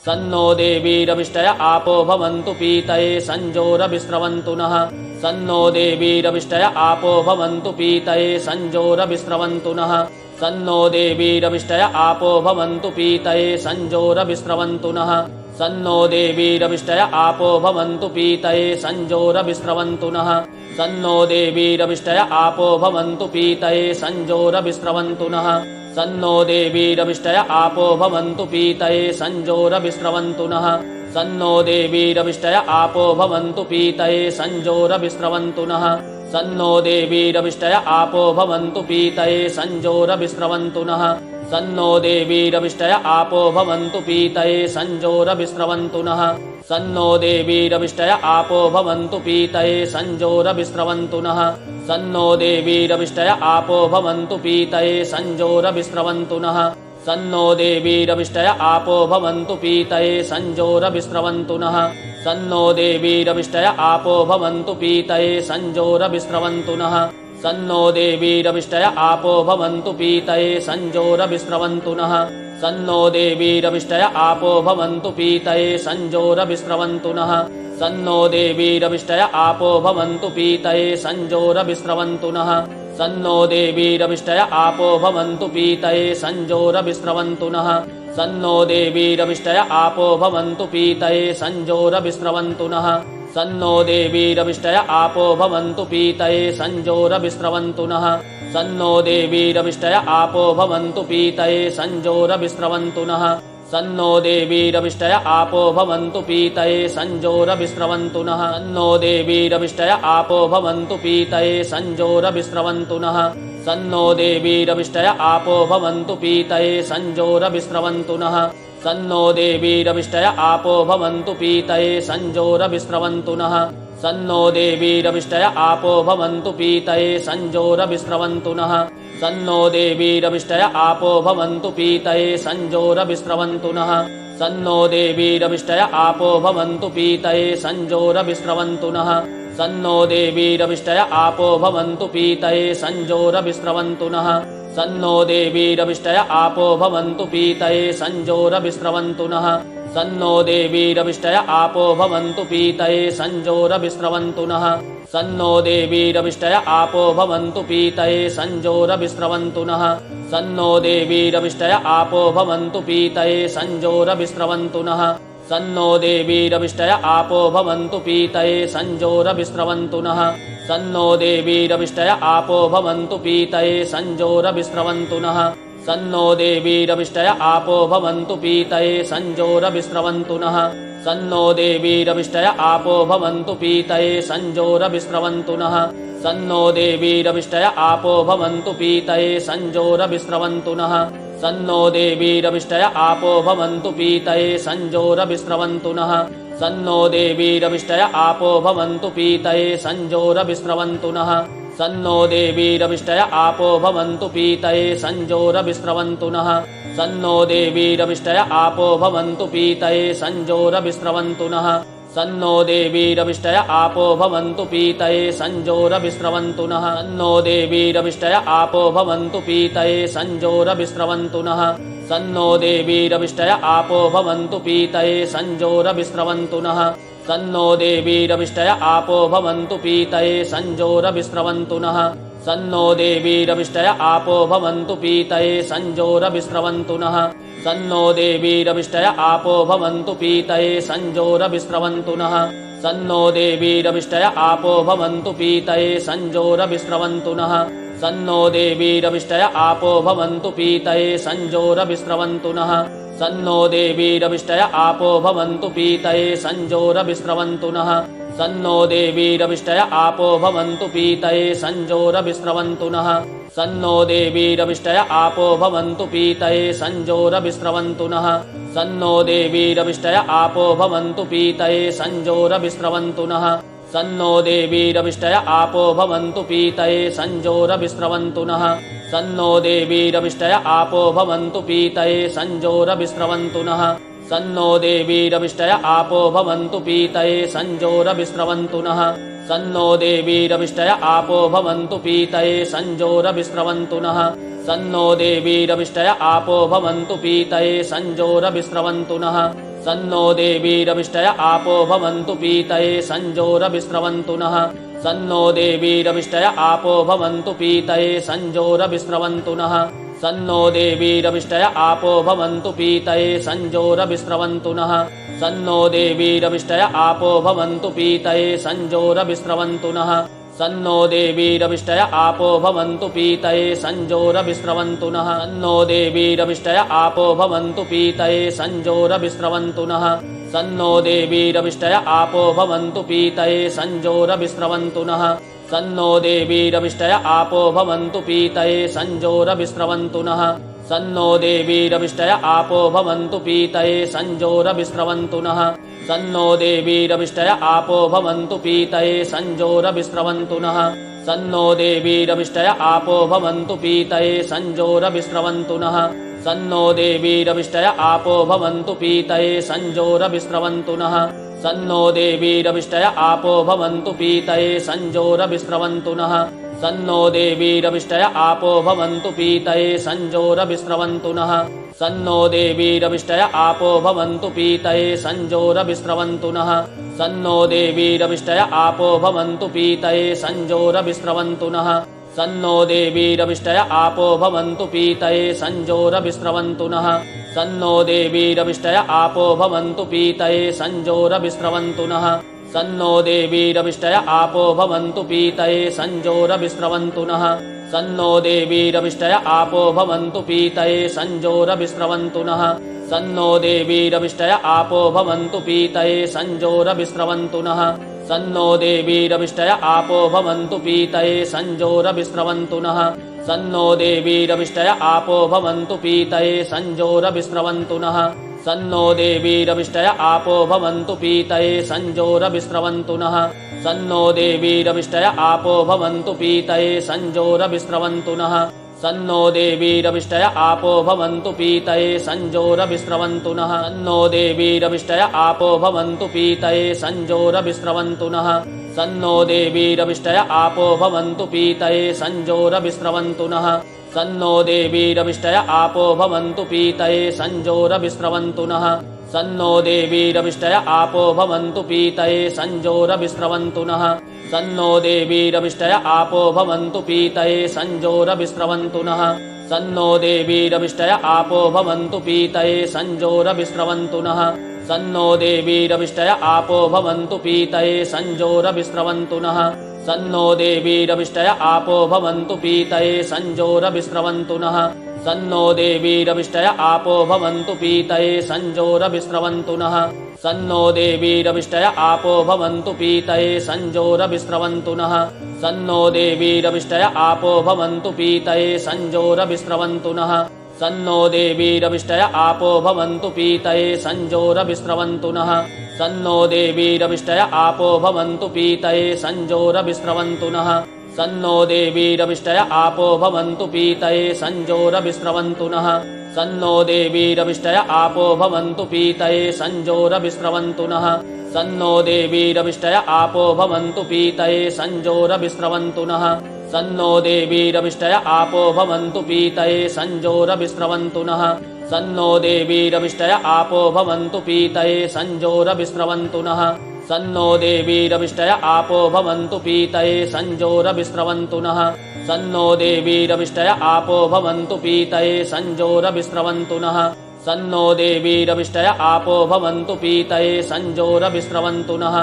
सन्नो देवीरविष्टय आपो भवन्तु पीतये संजोरभिस्रवन्तु नः सन्नो देवीरविष्टय आपो भवन्तु पीतये संजोरभिस्रवन्तु नः सन्नो देवीरविष्टय आपो भवन्तु पीतये संजोरभिस्रवन्तु नः सन्नो देवीरविष्टय आपो भवन्तु पीतये संजोरभिस्रवन्तु नः सन्नो देवीरविष्टय आपो भवन्तु पीतये संजोरभिस्रवन्तु नः सन्नो देवीरविष्टय आपो भवन्तु पीतये संजोरभिस्रवन्तु नः सन्नो देवीरविष्टय आपो भवन्तु पीतये संजोरभिस्रवन्तु नः सन्नो देवीरविष्टय आपो भवन्तु पीतये संजोरभिस्रवन्तु नः सन्नो देवीरविष्टय आपो भवन्तु पीतये संजोरभिस्रवन्तु नः सन्नो देवीरविष्टय आपो भवन्तु पीतये संजोरभिस्रवन्तु नः सन्नो देवीरविष्टय आपो भवन्तु पीतये संजोरभिस्रवन्तु नः सन्नो देवीरविष्टय आपो भवन्तु पीतये संजोरभिस्रवन्तु नः सन्नो देवीरविष्टय आपो भवन्तु पीतये संजोरभिस्रवन्तु नः सन्नो देवीरविष्टय आपो भवन्तु पीतये संजोरभिस्रवन्तु नः सन्नो देवीरविष्टय आपो भवन्तु पीतये संजोरभिस्रवन्तु नः सन्नो देवीरविष्टय आपो भवन्तु पीतये संजोरभिस्रवन्तु नः सन्नो देवीरविष्टय आपो भवन्तु पीतये संजोरभिस्रवन्तु नः सन्नो देवीरविष्टय आपो भवन्तु पीतये संजोरभिस्रवन्तु नः सन्नो देवीरविष्टय आपो भवन्तु पीतये संजोरभिस्रवन्तु नः सन्नो देवीरविष्टय आपो भवन्तु पीतये संजोरभिस्रवन्तु नः सन्नो देवीरविष्टय आपो भवन्तु पीतये संजोरभिस्रवन्तु नः सन्नो देवीरविष्टय आपो भवन्तु पीतये संजोरभिस्रवन्तु नः सन्नो देवीरविष्टय आपो भवन्तु पीतये संजोरभिस्रवन्तु नः सन्नो देवीरविष्टय आपो भवन्तु पीतये संजोरभिस्रवन्तु नः सन्नो देवीरविष्टय आपो भवन्तु पीतये संजोरभिस्रवन्तु नः सन्नो देवीरविष्टय आपो भवन्तु पीतये संजोरभिस्रवन्तु नः सन्नो देवीरविष्टय आपो भवन्तु पीतये संजोरभिस्रवन्तु नः सन्नो देवीरविष्टय आपो भवन्तु पीतये संजोरभिस्रवन्तु नः सन्नो देवीरविष्टय आपो भवन्तु पीतये संजोरभिस्रवन्तु नः सन्नो देवीरविष्टय आपो भवन्तु पीतये संजोरभिस्रवन्तु नः सन्नो देवीरविष्टय आपो भवन्तु पीतये संजोरभिस्रवन्तु नः सन्नो देवीरविष्टय आपो भवन्तु पीतये संजोरभिस्रवन्तु नः सन्नो देवीरविष्टय आपो भवन्तु पीतये संजोरभिस्रवन्तु नः सन्नो देवीरविष्टय आपो भवन्तु पीतये संजोरभिस्रवन्तु नः सन्नो देवीरविष्टय आपो भवन्तु पीतये संजोरभिस्रवन्तु नः सन्नो देवीरविष्टय आपो भवन्तु पीतये संजोरभिस्रवन्तु नः सन्नो देवीरविष्टय आपो भवन्तु पीतये संजोरभिस्रवन्तु नः सन्नो देवीरविष्टय आपो भवन्तु पीतये संजोरभिस्रवन्तु नः सन्नो देवीरविष्टय आपो भवन्तु पीतये संजोरभिस्रवन्तु नः सन्नो देवीरविष्टय आपो भवन्तु पीतये संजोरभिस्रवन्तु नः सन्नो देवीरविष्टय आपो भवन्तु पीतये संजोरभिस्रवन्तु नः सन्नो देवीरविष्टय आपो भवन्तु पीतये संजोरभिस्रवन्तु नः सन्नो देवीरविष्टय आपो भवन्तु पीतये संजोरभिस्रवन्तु नः सन्नो देवीरविष्टय आपो भवन्तु पीतये संजोरभिस्रवन्तु नः सन्नो देवीरविष्टय आपो भवन्तु पीतये संजोरभिस्रवन्तु नः सन्नो देवीरविष्टय आपो भवन्तु पीतये संजोरभिस्रवन्तु नः सन्नो देवीरविष्टय आपो भवन्तु पीतये संजोरभिस्रवन्तु नः सन्नो देवीरविष्टय आपो भवन्तु पीतये संजोरभिस्रवन्तु नः सन्नो देवीरविष्टय आपो भवन्तु पीतये संजोरभिस्रवन्तु नः सन्नो देवीरविष्टय आपो भवन्तु पीतये संजोरभिस्रवन्तु नः सन्नो देवीरविष्टय आपो भवन्तु पीतये संजोरभिस्रवन्तु नः सन्नो देवीरविष्टय आपो भवन्तु पीतये संजोरभिस्रवन्तु नः सन्नो देवीरविष्टय आपो भवन्तु पीतये संजोरभिस्रवन्तु नः सन्नो देवीरविष्टय आपो भवन्तु पीतये संजोरभिस्रवन्तु नः सन्नो देवीरविष्टय आपो भवन्तु पीतये संजोरभिस्रवन्तु नः सन्नो देवीरविष्टय आपो भवन्तु पीतये संजोरभिस्रवन्तु नः सन्नो देवीरविष्टय आपो भवन्तु पीतये संजोरभिस्रवन्तु नः सन्नो देवीरविष्टय आपो भवन्तु पीतये संजोरभिस्रवन्तु नः सन्नो देवीरविष्टय आपो भवन्तु पीतये संजोरभिस्रवन्तु नः सन्नो देवीरविष्टय आपो भवन्तु पीतये संजोरभिस्रवन्तु नः सन्नो देवीरविष्टय आपो भवन्तु पीतये संजोरभिस्रवन्तु नः सन्नो देवीरविष्टय आपो भवन्तु पीतये संजोरभिस्रवन्तु नः सन्नो देवीरविष्टय आपो भवन्तु पीतये संजोरभिस्रवन्तु नः सन्नो देवीरविष्टय आपो भवन्तु पीतये संजोरभिस्रवन्तु नः सन्नो देवीरविष्टय आपो भवन्तु पीतये संजोरभिस्रवन्तु नः सन्नो देवीरविष्टय आपो भवन्तु पीतये संजोरभिस्रवन्तु नः सन्नो देवीरविष्टय आपो भवन्तु पीतये संजोरभिस्रवन्तु नः सन्नो देवीरविष्टय आपो भवन्तु पीतये संजोरभिस्रवन्तु नः सन्नो देवीरविष्टय आपो भवन्तु पीतये संजोरभिस्रवन्तु नः सन्नो देवीरविष्टय आपो भवन्तु पीतये संजोरभिस्रवन्तु नः सन्नो देवीरविष्टय आपो भवन्तु पीतये संजोरभिस्रवन्तु नः सन्नो देवीरविष्टय आपो भवन्तु पीतये संजोरभिस्रवन्तु नः सन्नो देवीरविष्टय आपो भवन्तु पीतये संजोरभिस्रवन्तु नः सन्नो देवीरविष्टय आपो भवन्तु पीतये संजोरभिस्रवन्तु नः सन्नो देवीरविष्टय आपो भवन्तु पीतये संजोरभिस्रवन्तु नः सन्नो देवीरविष्टय आपो भवन्तु पीतये संजोरभिस्रवन्तु नः सन्नो देवीरविष्टय आपो भवन्तु पीतये संजोरभिस्रवन्तु नः सन्नो देवीरविष्टय आपो भवन्तु पीतये संजोरभिस्रवन्तु नः सन्नो देवीरविष्टय आपो भवन्तु पीतये संजोरभिस्रवन्तु नः सन्नो देवीरविष्टय आपो भवन्तु पीतये संजोरभिस्रवन्तु नः सन्नो देवीरविष्टय आपो भवन्तु पीतये संजोरभिस्रवन्तु नः सन्नो देवीरविष्टय आपो भवन्तु पीतये संजोरभिस्रवन्तु नः सन्नो देवीरविष्टय आपो भवन्तु पीतये संजोरभिस्रवन्तु नः सन्नो देवीरविष्टय आपो भवन्तु पीतये संजोरभिस्रवन्तु नः सन्नो देवीरविष्टय आपो भवन्तु पीतये संजोरभिस्रवन्तु नः सन्नो देवीरविष्टय आपो भवन्तु पीतये संजोरभिस्रवन्तु नः सन्नो देवीरविष्टय आपो भवन्तु पीतये संजोरभिस्रवन्तु नः सन्नो देवीरविष्टय आपो भवन्तु पीतये संजोरभिस्रवन्तु नः सन्नो देवीरविष्टय आपो भवन्तु पीतये संजोरभिस्रवन्तु नः सन्नो देवीरविष्टय आपो भवन्तु पीतये संजोरभिस्रवन्तु नः सन्नो देवीरविष्टय आपो भवन्तु पीतये संजोरभिस्रवन्तु नः सन्नो देवीरविष्टय आपो भवन्तु पीतये संजोरभिस्रवन्तु नः सन्नो देवीरविष्टय आपो भवन्तु पीतये संजोरभिस्रवन्तु नः सन्नो देवीरविष्टय आपो भवन्तु पीतये संजोरभिस्रवन्तु नः सन्नो देवीरविष्टय आपो भवन्तु पीतये संजोरभिस्रवन्तु नः सन्नो देवीरविष्टय आपो भवन्तु पीतये संजोरभिस्रवन्तु नः सन्नो देवीरविष्टय आपो भवन्तु पीतये संजोरभिस्रवन्तु नः सन्नो देवीरविष्टय आपो भवन्तु पीतये संजोरभिस्रवन्तु नः सन्नो देवीरविष्टय आपो भवन्तु पीतये संजोरभिस्रवन्तु नः सन्नो देवीरविष्टय आपो भवन्तु पीतये संजोरभिस्रवन्तु नः सन्नो देवीरविष्टय आपो भवन्तु पीतये संजोरभिस्रवन्तु नः सन्नो देवीरविष्टय आपो भवन्तु पीतये संजोरभिस्रवन्तु नः सन्नो देवीरविष्टय आपो भवन्तु पीतये संजोरभिस्रवन्तु नः सन्नो देवीरविष्टय आपो भवन्तु पीतये संजोरभिस्रवन्तु नः सन्नो देवीरविष्टय आपो भवन्तु पीतये संजोरभिस्रवन्तु नः।